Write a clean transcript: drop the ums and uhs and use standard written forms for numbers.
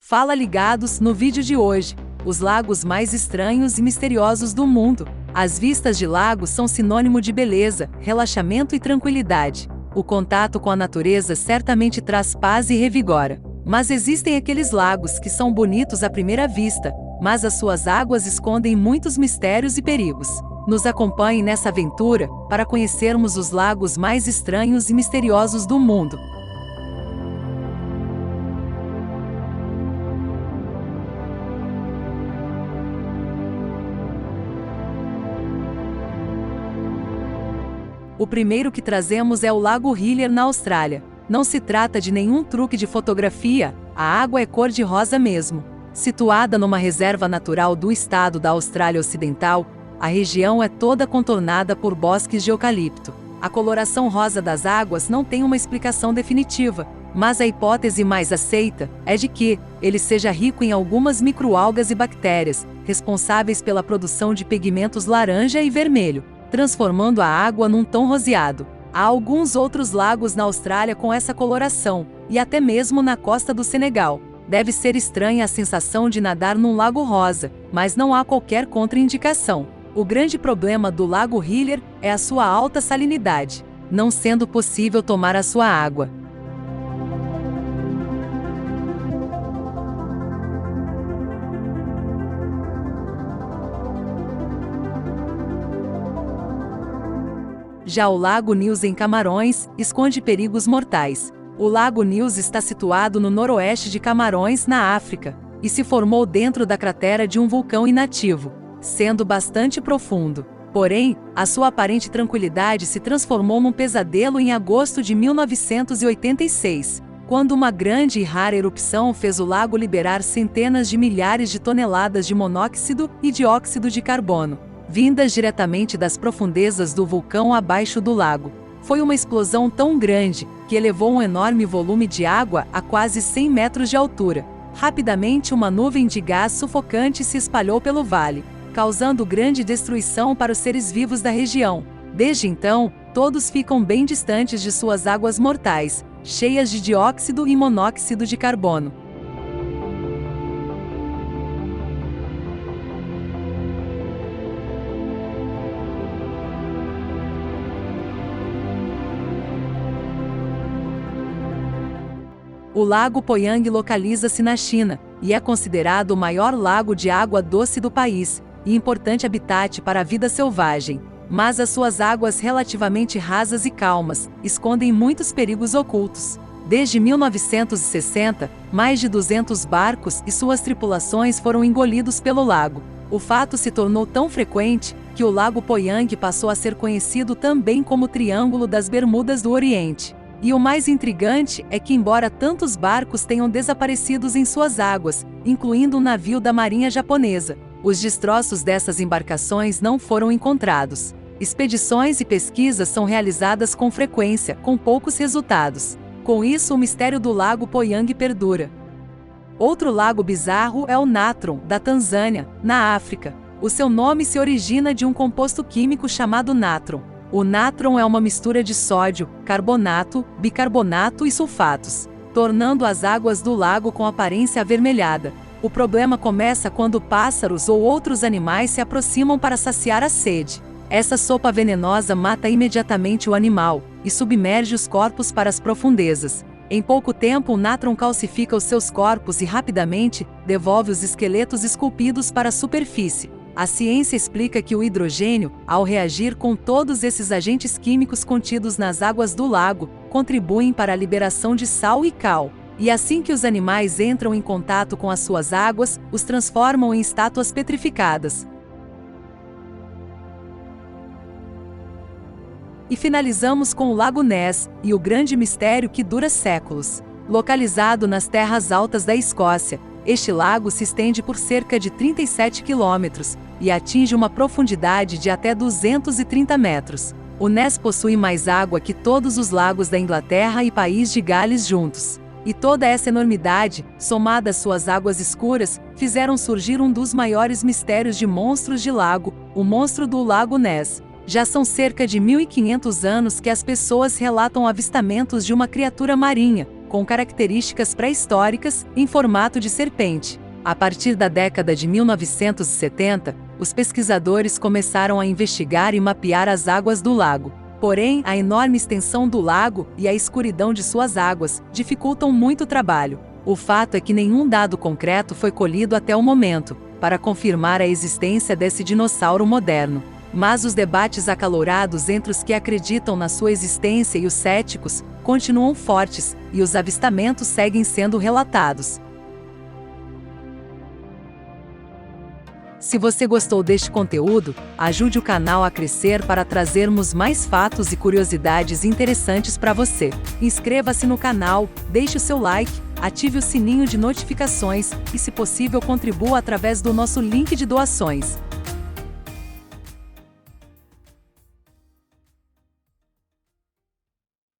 Fala ligados no vídeo de hoje, os lagos mais estranhos e misteriosos do mundo. As vistas de lagos são sinônimo de beleza, relaxamento e tranquilidade. O contato com a natureza certamente traz paz e revigora. Mas existem aqueles lagos que são bonitos à primeira vista, mas as suas águas escondem muitos mistérios e perigos. Nos acompanhe nessa aventura para conhecermos os lagos mais estranhos e misteriosos do mundo. O primeiro que trazemos é o Lago Hillier, na Austrália. Não se trata de nenhum truque de fotografia, a água é cor-de-rosa mesmo. Situada numa reserva natural do estado da Austrália Ocidental, a região é toda contornada por bosques de eucalipto. A coloração rosa das águas não tem uma explicação definitiva, mas a hipótese mais aceita é de que ele seja rico em algumas microalgas e bactérias, responsáveis pela produção de pigmentos laranja e vermelho, transformando a água num tom roseado. Há alguns outros lagos na Austrália com essa coloração, e até mesmo na costa do Senegal. Deve ser estranha a sensação de nadar num lago rosa, mas não há qualquer contraindicação. O grande problema do Lago Hillier é a sua alta salinidade, não sendo possível tomar a sua água. Já o Lago News em Camarões esconde perigos mortais. O Lago News está situado no noroeste de Camarões, na África, e se formou dentro da cratera de um vulcão inativo, sendo bastante profundo. Porém, a sua aparente tranquilidade se transformou num pesadelo em agosto de 1986, quando uma grande e rara erupção fez o lago liberar centenas de milhares de toneladas de monóxido e dióxido de carbono, vindas diretamente das profundezas do vulcão abaixo do lago. Foi uma explosão tão grande que elevou um enorme volume de água a quase 100 metros de altura. Rapidamente, uma nuvem de gás sufocante se espalhou pelo vale, causando grande destruição para os seres vivos da região. Desde então, todos ficam bem distantes de suas águas mortais, cheias de dióxido e monóxido de carbono. O Lago Poyang localiza-se na China, e é considerado o maior lago de água doce do país, e importante habitat para a vida selvagem. Mas as suas águas relativamente rasas e calmas escondem muitos perigos ocultos. Desde 1960, mais de 200 barcos e suas tripulações foram engolidos pelo lago. O fato se tornou tão frequente que o Lago Poyang passou a ser conhecido também como Triângulo das Bermudas do Oriente. E o mais intrigante é que, embora tantos barcos tenham desaparecido em suas águas, incluindo um navio da Marinha Japonesa, os destroços dessas embarcações não foram encontrados. Expedições e pesquisas são realizadas com frequência, com poucos resultados. Com isso, o mistério do Lago Poyang perdura. Outro lago bizarro é o Natron, da Tanzânia, na África. O seu nome se origina de um composto químico chamado natron. O natron é uma mistura de sódio, carbonato, bicarbonato e sulfatos, tornando as águas do lago com aparência avermelhada. O problema começa quando pássaros ou outros animais se aproximam para saciar a sede. Essa sopa venenosa mata imediatamente o animal e submerge os corpos para as profundezas. Em pouco tempo, o natron calcifica os seus corpos e rapidamente devolve os esqueletos esculpidos para a superfície. A ciência explica que o hidrogênio, ao reagir com todos esses agentes químicos contidos nas águas do lago, contribuem para a liberação de sal e cal. E assim que os animais entram em contato com as suas águas, os transformam em estátuas petrificadas. E finalizamos com o Lago Ness, e o grande mistério que dura séculos. Localizado nas terras altas da Escócia, este lago se estende por cerca de 37 quilômetros e atinge uma profundidade de até 230 metros. O Ness possui mais água que todos os lagos da Inglaterra e País de Gales juntos. E toda essa enormidade, somada às suas águas escuras, fizeram surgir um dos maiores mistérios de monstros de lago, o monstro do Lago Ness. Já são cerca de 1.500 anos que as pessoas relatam avistamentos de uma criatura marinha, com características pré-históricas, em formato de serpente. A partir da década de 1970, os pesquisadores começaram a investigar e mapear as águas do lago. Porém, a enorme extensão do lago e a escuridão de suas águas dificultam muito o trabalho. O fato é que nenhum dado concreto foi colhido até o momento para confirmar a existência desse dinossauro moderno. Mas os debates acalorados entre os que acreditam na sua existência e os céticos continuam fortes, e os avistamentos seguem sendo relatados. Se você gostou deste conteúdo, ajude o canal a crescer para trazermos mais fatos e curiosidades interessantes para você. Inscreva-se no canal, deixe o seu like, ative o sininho de notificações e, se possível, contribua através do nosso link de doações.